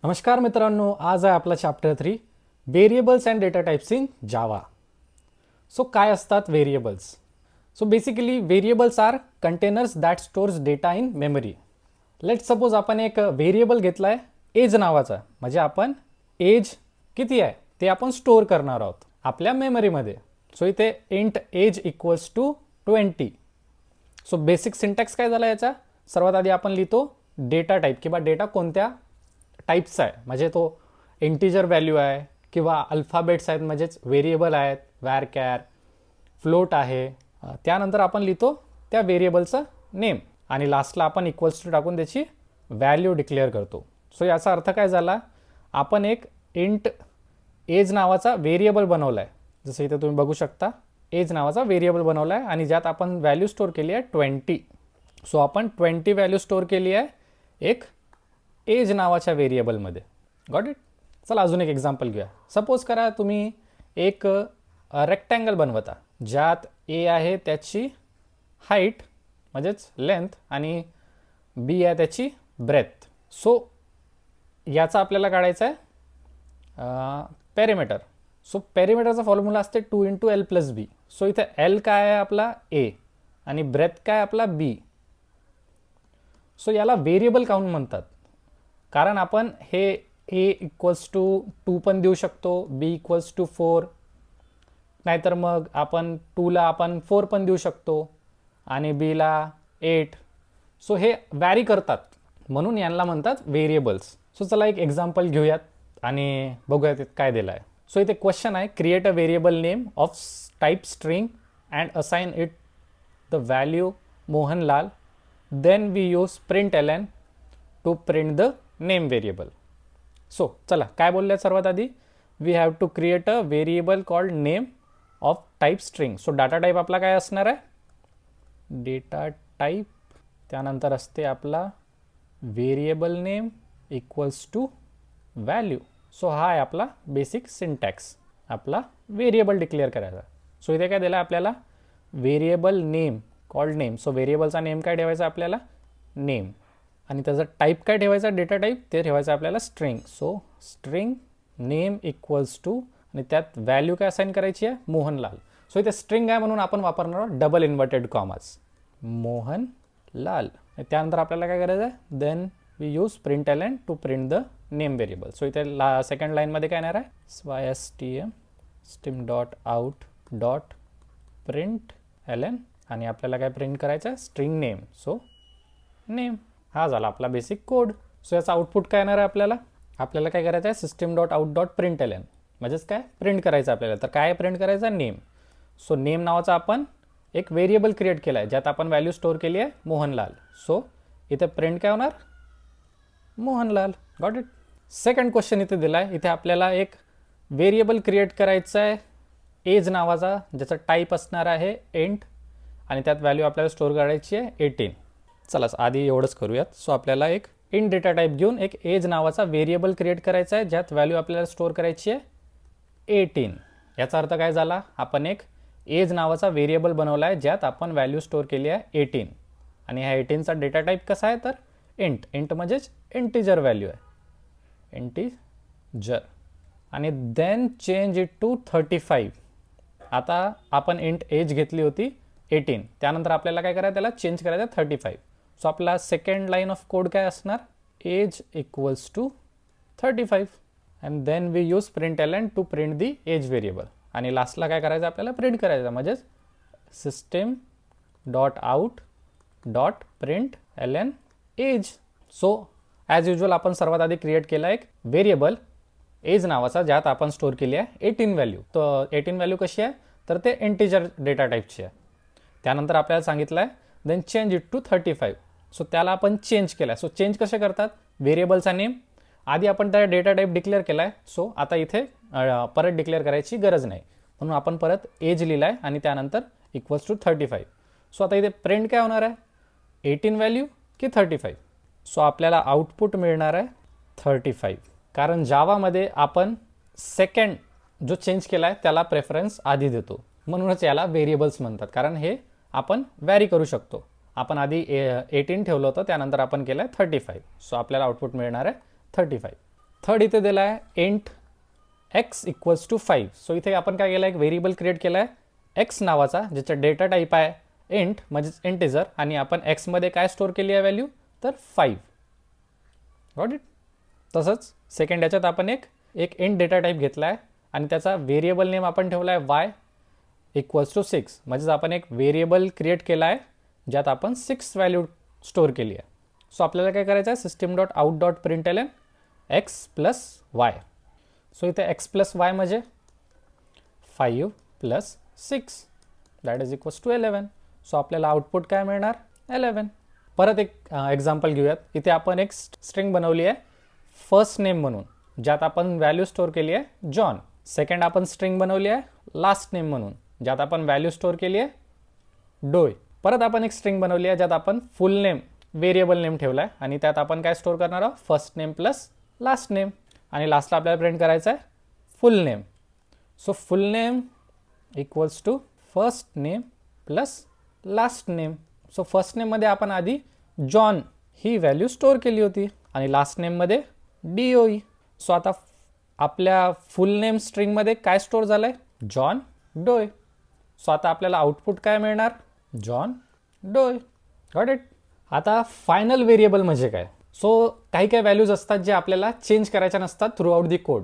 नमस्कार मित्रांनो, आज आहे आपला chapter 3 variables and data types in Java. So काय असतात variables? So basically variables are containers that stores data in memory. Let suppose आपण एक व्हेरिएबल घेतला आहे एज नावाचा, म्हणजे आपण एज किती आहे ते आपण स्टोअर करणार आहोत आपल्या मेमरीमध्ये. सो इथे int age equals to 20. So basic syntax काय झाला याचा? सर्वात आधी आपण लिहितो डेटा टाईप किंवा डेटा कोणत्या टाईप्सचा आहे, म्हणजे तो इंटिजर व्हॅल्यू आहे किंवा अल्फाबेट्स आहेत म्हणजेच व्हेरिएबल आहेत, वॅर कॅर, फ्लोट आहे. त्यानंतर आपण लिहितो त्या व्हेरिएबलचं नेम आणि लास्टला आपण इक्वल्स टू टाकून त्याची व्हॅल्यू डिक्लेअर करतो. सो याचा अर्थ काय झाला? आपण एक इंट एज नावाचा व्हेरिएबल बनवला आहे. जसं इथे तुम्ही बघू शकता एज नावाचा व्हेरिएबल बनवला आहे आणि ज्यात आपण व्हॅल्यू स्टोअर केली आहे 20. सो आपण 20 व्हॅल्यू स्टोअर केली आहे एक एज नावाच्या व्हेरिएबलमध्ये. Got it? चला अजून एक एक्झाम्पल घेऊया. सपोज करा तुम्ही एक रेक्टँगल बनवता ज्यात ए आहे त्याची हाईट म्हणजेच लेंथ आणि बी आहे त्याची ब्रेथ. सो याचा आपल्याला काढायचा आहे पेरिमीटर. सो पेरिमीटरचा फॉर्म्युला असते 2 × L + B. सो इथे L काय आहे आपला ए आणि ब्रेथ काय आपला बी. सो याला व्हेरिएबल काउंट म्हणतात, कारण आपण हे ए इक्वल्स टू 2 पण देऊ शकतो, बी इक्वल्स टू 4, नाहीतर मग आपण 2ला आपण 4 पण देऊ शकतो आणि बीला 8. सो हे वॅरी करतात म्हणून यांना म्हणतात व्हेरिएबल्स. सो चला एक एक्झाम्पल घेऊयात आणि बघूयात काय दिलं आहे. सो इथे क्वेश्चन आहे, create a variable name of type string and assign it the value Mohanlal, then we use println to print the name variable. So चला काय बोलूया सर्वात आधी, we have to create a variable called name of type string. So data type आपला काय असणार आहे? Data type. त्यानंतर असते आपला variable name equals to value. So हा आहे आपला बेसिक सिंटॅक्स आपला व्हेरिएबल डिक्लेअर करायचा. सो इथे काय दिलं आपल्याला? Variable name called name. So व्हेरिएबलचा नेम काय ठेवायचा आपल्याला? नेम. आणि त्याचा टाईप काय ठेवायचा? Data type. ते ठेवायचं आपल्याला string. So string name equals to आणि त्यात व्हॅल्यू काय असाइन करायची आहे? मोहनलाल. सो इथे स्ट्रिंग आहे म्हणून आपण वापरणार आहोत डबल इन्व्हर्टेड कॉमास, मोहनलाल. त्यानंतर आपल्याला काय करायचं आहे? Then we use println to print the name variable. So इथे सेकंड लाईनमध्ये काय येणार आहे? stm dot out dot println आणि आपल्याला काय प्रिंट करायचं आहे? String name. So name. हा झाला आपला बेसिक कोड. सो याचा आउटपुट काय येणार आहे आपल्याला? आपल्याला काय करायचं आहे? System dot out dot println म्हणजेच काय प्रिंट करायचं आपल्याला. तर काय प्रिंट करायचं? नेम. सो नेम नावाचा आपण एक व्हेरिएबल क्रिएट केला आहे ज्यात आपण व्हॅल्यू स्टोअर केली आहे मोहनलाल. सो इथे प्रिंट काय होणार? Mohanlal. Got it? Second question इथे दिला आहे. इथे आपल्याला एक व्हेरिएबल क्रिएट करायचा आहे एज नावाचा ज्याचा टाईप असणार आहे इंट आणि त्यात व्हॅल्यू आपल्याला स्टोअर करायची आहे 18. चला आधी एवढंच करूयात. सो आपल्याला एक इंट डेटा टाईप घेऊन एक एज नावाचा व्हेरिएबल क्रिएट करायचा आहे ज्यात व्हॅल्यू आपल्याला स्टोअर करायची आहे 18. याचा अर्थ काय झाला? आपण एक एज नावाचा व्हेरिएबल बनवला आहे ज्यात आपण व्हॅल्यू स्टोअर केली आहे 18 आणि ह्या 18चा डेटा टाईप कसा आहे? तर इंट. इंट म्हणजेच इंटिजर व्हॅल्यू आहे, इंटिजर. आणि देन चेंज इट टू 35. आता आपण इंट एज घेतली होती 18, त्यानंतर आपल्याला काय करायचं? त्याला चेंज करायचं 35. सो आपला सेकंड लाईन ऑफ कोड काय असणार? Age equals to 35 and then we use println to print the age variable. आणि लास्टला काय करायचं? आपल्याला प्रिंट करायचं म्हणजेच system dot out dot println age. So as usual आपण सर्वात आधी क्रिएट केला एक व्हेरिएबल एज नावाचा ज्यात आपण स्टोअर केली आहे 18 व्हॅल्यू. तर 18 व्हॅल्यू कशी आहे? तर ते इंटिजर डेटा टाईपची आहे. त्यानंतर आपल्याला सांगितलं आहे then change it to 35. So त्याला आपण चेंज केला आहे. सो चेंज कसे करतात? व्हेरिएबलचा नेम आधी आपण त्या डेटा टाईप डिक्लेअर केला आहे. सो आता इथे परत डिक्लेअर करायची गरज नाही म्हणून आपण परत एज लिहिला आहे आणि त्यानंतर इक्वल्स टू 35. सो आता इथे प्रिंट काय होणार आहे? 18 व्हॅल्यू की 35? सो आपल्याला आउटपुट मिळणार आहे 35, कारण जावामध्ये आपण सेकंड जो चेंज केला आहे त्याला प्रेफरन्स आधी देतो म्हणूनच याला व्हेरिएबल्स म्हणतात, कारण हे आपण व्हॅरी करू शकतो. आपण आधी 18 ठेवलं होतं, त्यानंतर आपण केलं 35. सो आपल्याला आउटपुट मिळणार आहे 35. थर्ड इथे दिला आहे int x equals to 5. So इथे आपण काय केलं, एक व्हेरिएबल क्रिएट केला आहे एक्स नावाचा, ज्याचा डेटा टाईप आहे इंट म्हणजेच इंटिजर, आणि आपण एक्समध्ये काय स्टोअर केली आहे व्हॅल्यू, तर 5. Got it. तसंच सेकंड याच्यात आपण एक इंट डेटा टाईप घेतला आहे आणि त्याचा व्हेरिएबल नेम आपण ठेवला आहे वाय इक्वल्स टू 6. म्हणजेच आपण एक व्हेरिएबल क्रिएट केला आहे ज्यात आपण 6 व्हॅल्यू स्टोअर केली आहे. सो आपल्याला काय करायचं आहे, system dot out dot println x plus y. So इथे एक्स प्लस वाय म्हणजे 5 plus 6 that is equals to 11. So आपल्याला आउटपुट काय मिळणार, 11. परत एक एक्झाम्पल घेऊयात. इथे आपण एक स्ट्रिंग बनवली आहे फर्स्ट नेम म्हणून, ज्यात आपण व्हॅल्यू स्टोअर केली आहे जॉन. सेकंड आपण स्ट्रिंग बनवली आहे लास्ट नेम म्हणून, ज्यात आपण व्हॅल्यू स्टोअर केली आहे डोय. परत आपण एक स्ट्रिंग बनवली आहे ज्यात आपण फुल नेम व्हेरिएबल नेम ठेवला आहे आणि त्यात आपण काय स्टोअर करणार आहोत, first name plus last name. आणि लास्टला आपल्याला प्रिंट करायचं आहे full name. So full name equals to first name plus last name. So first नेममध्ये आपण आधी जॉन ही व्हॅल्यू स्टोअर केली होती आणि लास्ट नेममध्ये DOE. सो आता आपल्या फुल नेम स्ट्रिंगमध्ये काय स्टोअर झालं आहे, जॉन डोय. सो आता आपल्याला आउटपुट काय मिळणार, जॉन डोय. Got it. आता फायनल व्हेरिएबल म्हणजे काय. सो काही काही व्हॅल्यूज असतात जे आपल्याला चेंज करायच्या नसतात through out the code.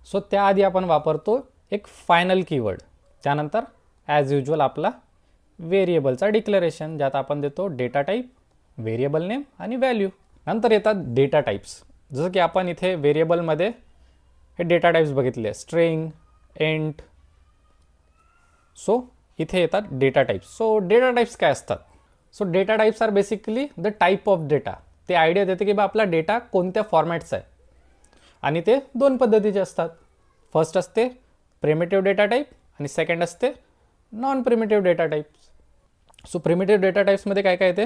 So त्याआधी आपण वापरतो एक फायनल कीवर्ड. त्यानंतर ॲज युजल आपला व्हेरिएबलचा डिक्लेरेशन, ज्यात आपण देतो डेटा टाईप, व्हेरिएबल नेम आणि व्हॅल्यू. नंतर येतात डेटा टाईप्स. जसं की आपण इथे व्हेरिएबलमध्ये हे डेटा टाईप्स बघितले, स्ट्रिंग, इंट. सो इथे येतात data types. So data types काय असतात. So data types are basically the type of data. ते आयडिया देते की बा आपला डेटा कोणत्या फॉर्मॅटचा आहे, आणि ते दोन पद्धतीचे असतात. फर्स्ट असते प्रिमिटिव्ह डेटा टाईप आणि सेकंड असते non primitive data types. So primitive data टाईप्समध्ये काय काय येते,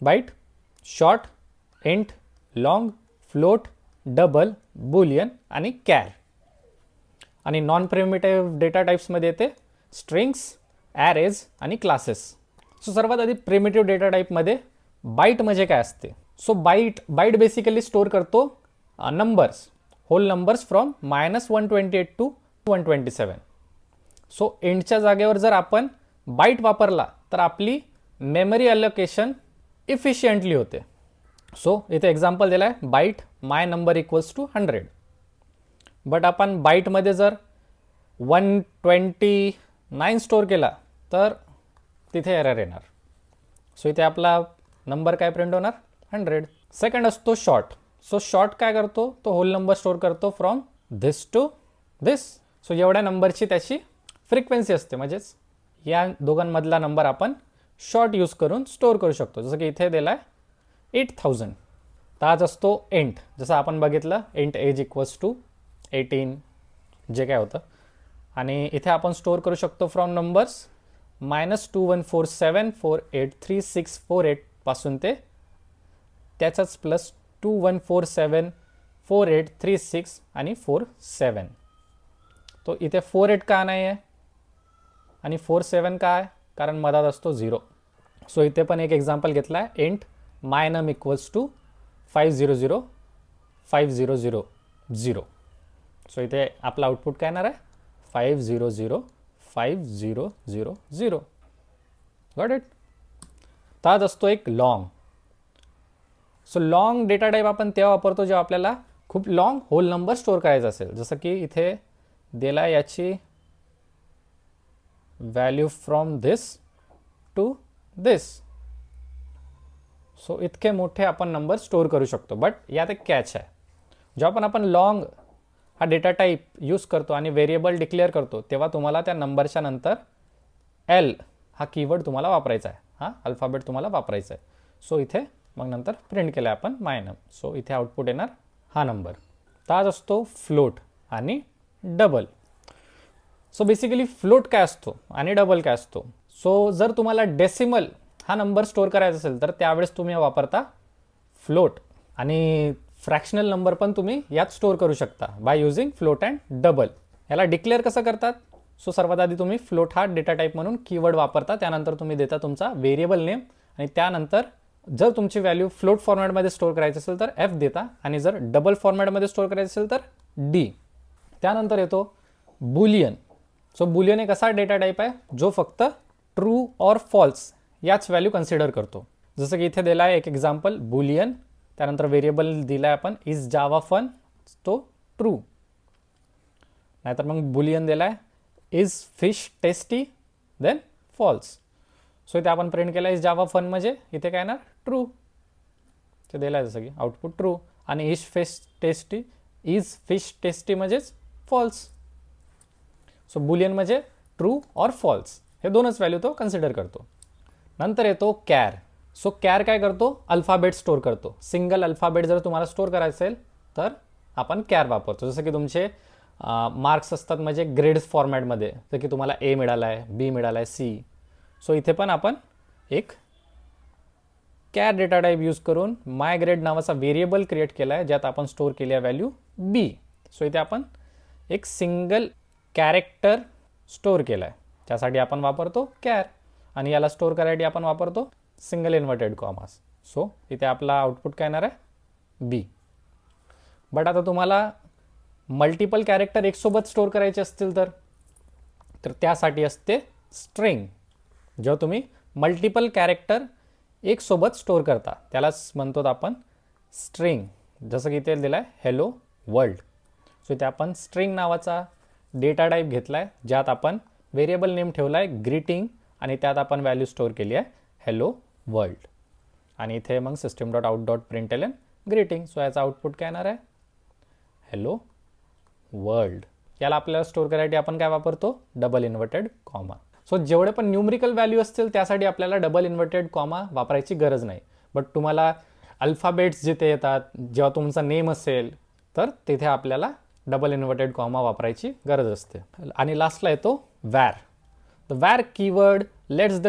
byte, short, int, long, float, double, boolean आणि कॅर. आणि नॉन प्रिमिटिव्ह डेटा टाईप्समध्ये येते स्ट्रिंग्स, ॲरेज आणि क्लासेस. सो सर्वात आधी प्रिमिटिव्ह डेटा टाईपमध्ये बाईट म्हणजे काय असते. सो बाईट बेसिकली स्टोअर करतो numbers, whole numbers from -128 to 127. So इंटच्या जागेवर जर आपण बाईट वापरला तर आपली मेमरी अलोकेशन इफिशियंटली होते. सो इथे एक्झाम्पल दिला आहे byte my number equals to 100. But आपण बाईटमध्ये जर 129 स्टोअर केला तर तिथे एरर येणार. सो इथे आपला नंबर काय प्रिंट होणार, 100. सेकंड असतो शॉर्ट. सो शॉर्ट काय करतो, तो होल नंबर स्टोअर करतो from this to this. So एवढ्या नंबरची त्याची फ्रिक्वेन्सी असते, म्हणजेच या दोघांमधला नंबर आपण शॉर्ट यूज करून स्टोअर करू शकतो. जसं की इथे दिला आहे 8000. ताज असतो इंट, जसं आपण बघितलं इंट एज इक्वल्स टू 18 जे काय होतं. आणि इथे आपण स्टोअर करू शकतो फ्रॉम नंबर्स -21474833648 पासून ते त्याचाच प्लस 21474836 आणि 47. तो इथे 48 का नाही आहे आणि 47 का आहे, कारण मधात असतो 0. सो इथे पण एक एक्झाम्पल घेतला आहे इंट माय नम इक्वल्स टू 5005000. सो इथे आपला आउटपुट काय येणार आहे, 5005000. Got it. त्यात असतो एक long. So long data type आपण तेव्हा वापरतो जेव्हा आपल्याला खूप लॉंग होल नंबर स्टोअर करायचा असेल. जसं की इथे दिला याची value from this to this. So इतके मोठे आपण नंबर स्टोअर करू शकतो. बट यात एक कॅच आहे. जेव्हा पण आपण लॉंग हा डेटा टाईप यूज करतो आणि व्हेरिएबल डिक्लेअर करतो तेव्हा तुम्हाला त्या नंबरच्या नंतर L हा कीवर्ड तुम्हाला वापरायचा आहे, हा अल्फाबेट तुम्हाला वापरायचा आहे. सो इथे मग नंतर प्रिंट केलं आपण माय नम. सो इथे आउटपुट येणार हा नंबर. ताज असतो फ्लोट आणि डबल. सो बेसिकली फ्लोट काय असतो आणि डबल काय असतो. सो जर तुम्हाला डेसिमल हा नंबर स्टोअर करायचा असेल तर त्यावेळेस तुम्ही वापरता फ्लोट. आणि फ्रॅक्शनल नंबर पण तुम्ही यात स्टोअर करू शकता by using float and double. याला डिक्लेअर कसं करतात. सो सर्वात आधी तुम्ही फ्लोट हा डेटा टाईप म्हणून कीवर्ड वापरता, त्यानंतर तुम्ही देता तुमचा व्हेरिएबल नेम आणि त्यानंतर जर तुमची व्हॅल्यू फ्लोट फॉर्मॅटमध्ये स्टोअर करायची असेल तर एफ देता आणि जर डबल फॉर्मॅटमध्ये स्टोअर करायचं असेल तर डी. त्यानंतर येतो बुलियन. सो बुलियन एक असा डेटा टाईप आहे जो फक्त ट्रू और फॉल्स याच व्हॅल्यू कन्सिडर करतो. जसं की इथे दिला आहे एक एक्झाम्पल बुलियन, त्यानंतर व्हेरिएबल दिला आहे आपण इज जावा फन, तो ट्रू. नाहीतर मग बुलियन दिला आहे is fish tasty, then false. So इथे आपण प्रिंट केला इज जावा फन म्हणजे इथे काय येणार ट्रू. ते दिलं आहे जसं की आउटपुट ट्रू. आणि इज फिश टेस्टी म्हणजेच फॉल्स. सो बुलियन म्हणजे ट्रू और फॉल्स हे दोनच व्हॅल्यू तो कन्सिडर करतो. नंतर येतो कॅर. सो कॅर काय करतो, अल्फाबेट स्टोअर करतो. सिंगल अल्फाबेट जर तुम्हाला स्टोअर करायचं असेल तर आपण कॅर वापरतो. जसं की तुमचे मार्क्स असतात म्हणजे ग्रेड्स फॉर्मॅटमध्ये, जसं की तुम्हाला ए मिळाला आहे, बी मिळाला आहे, सी. सो इथे पण आपण एक कॅर डेटा टाईप यूज करून माय ग्रेड नावाचा व्हेरिएबल क्रिएट केला आहे ज्यात आपण स्टोअर केली आहे व्हॅल्यू बी. सो इथे आपण एक सिंगल कॅरेक्टर स्टोअर केला आहे, त्यासाठी आपण वापरतो कॅर. आणि याला स्टोअर करायसाठी आपण वापरतो सिंगल इन्व्हर्टेड कॉमास. सो इथे आपला आउटपुट काय येणार आहे बी. बट आता तुम्हाला मल्टिपल कॅरेक्टर एकसोबत स्टोअर करायचे असतील तर त्यासाठी असते स्ट्रिंग. जेव्हा तुम्ही मल्टिपल कॅरेक्टर एक सोबत स्टोअर करता त्यालाच म्हणतो आपण स्ट्रिंग. जसं की इथे दिलं आहे हॅलो वर्ल्ड. सो इथे आपण स्ट्रिंग नावाचा डेटा टाईप घेतला आहे ज्यात आपण व्हेरिएबल नेम ठेवला आहे ग्रीटिंग आणि त्यात आपण व्हॅल्यू स्टोअर केली आहे हॅलो वर्ल्ड. आणि इथे मग system dot out dot println greeting. So याचा आउटपुट काय येणार आहे हॅलो वर्ल्ड. याला आपल्याला स्टोअर करायसाठी आपण काय वापरतो डबल इन्व्हर्टेड कॉमा. सो जेवढे पण न्यूमरिकल व्हॅल्यू असतील त्यासाठी आपल्याला डबल इन्व्हर्टेड कॉमा वापरायची गरज नाही. बट तुम्हाला अल्फाबेट्स जिथे येतात जेव्हा तुमचा नेम असेल तर तिथे आपल्याला डबल इन्व्हर्टेड कॉमा वापरायची गरज असते. आणि लास्टला येतो var. The var keyword lets the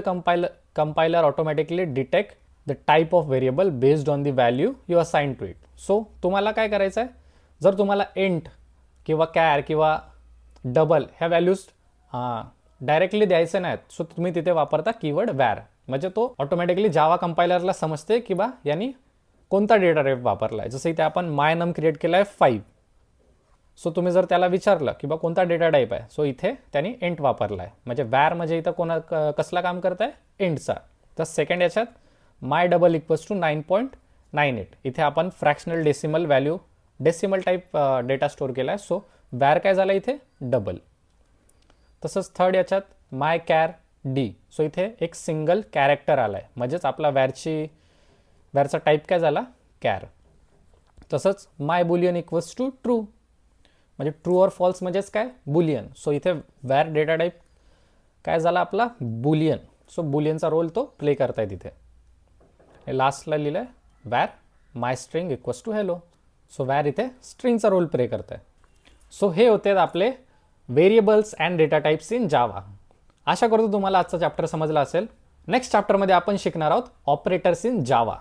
compiler automatically detect the type of variable based on the value you assign to it. So तुम्हाला काय करायचं आहे, जर तुम्हाला एंट किंवा कॅर किंवा डबल ह्या व्हॅल्यूज डायरेक्टली द्यायचे नाहीत, सो तुम्ही तिथे वापरता कीवर्ड वॅर. म्हणजे तो ऑटोमॅटिकली जावा कंपायलरला समजते की बा यांनी कोणता डेटा टाईप वापरला आहे. जसं इथे आपण माय नम क्रिएट केला आहे 5. सो तुम्ही जर त्याला विचारलं की बा कोणता डेटा टाईप आहे, सो इथे त्यांनी एंट वापरला आहे. म्हणजे वॅर म्हणजे इथं कसला काम करत आहे एंटचा. तर सेकंड याच्यात माय डबल इक्वल्स टू 9.98. इथे आपण fractional decimal type data store केला आहे. सो वॅर काय झाला इथे डबल. तसंच थर्ड याच्यात माय कॅर डी. सो इथे एक सिंगल कॅरेक्टर आला आहे म्हणजेच आपला वॅरचा टाईप काय झाला कॅर. तसंच my boolean equals to true म्हणजे ट्रू और फॉल्स म्हणजेच काय बुलियन. सो इथे वॅर डेटा टाईप काय झाला आपला बुलियन. सो बुलियनचा रोल तो प्ले करताय तिथे. लास्टला लिहिलं आहे var my string equals to hello. So var इथे स्ट्रिंगचा रोल प्ले करताय. सो हे होते आपले variables and data types in Java. आशा करतो तुम्हाला आजचा चॅप्टर समजला असेल. नेक्स्ट चॅप्टरमध्ये आपण शिकणार आहोत ऑपरेटर्स इन जावा.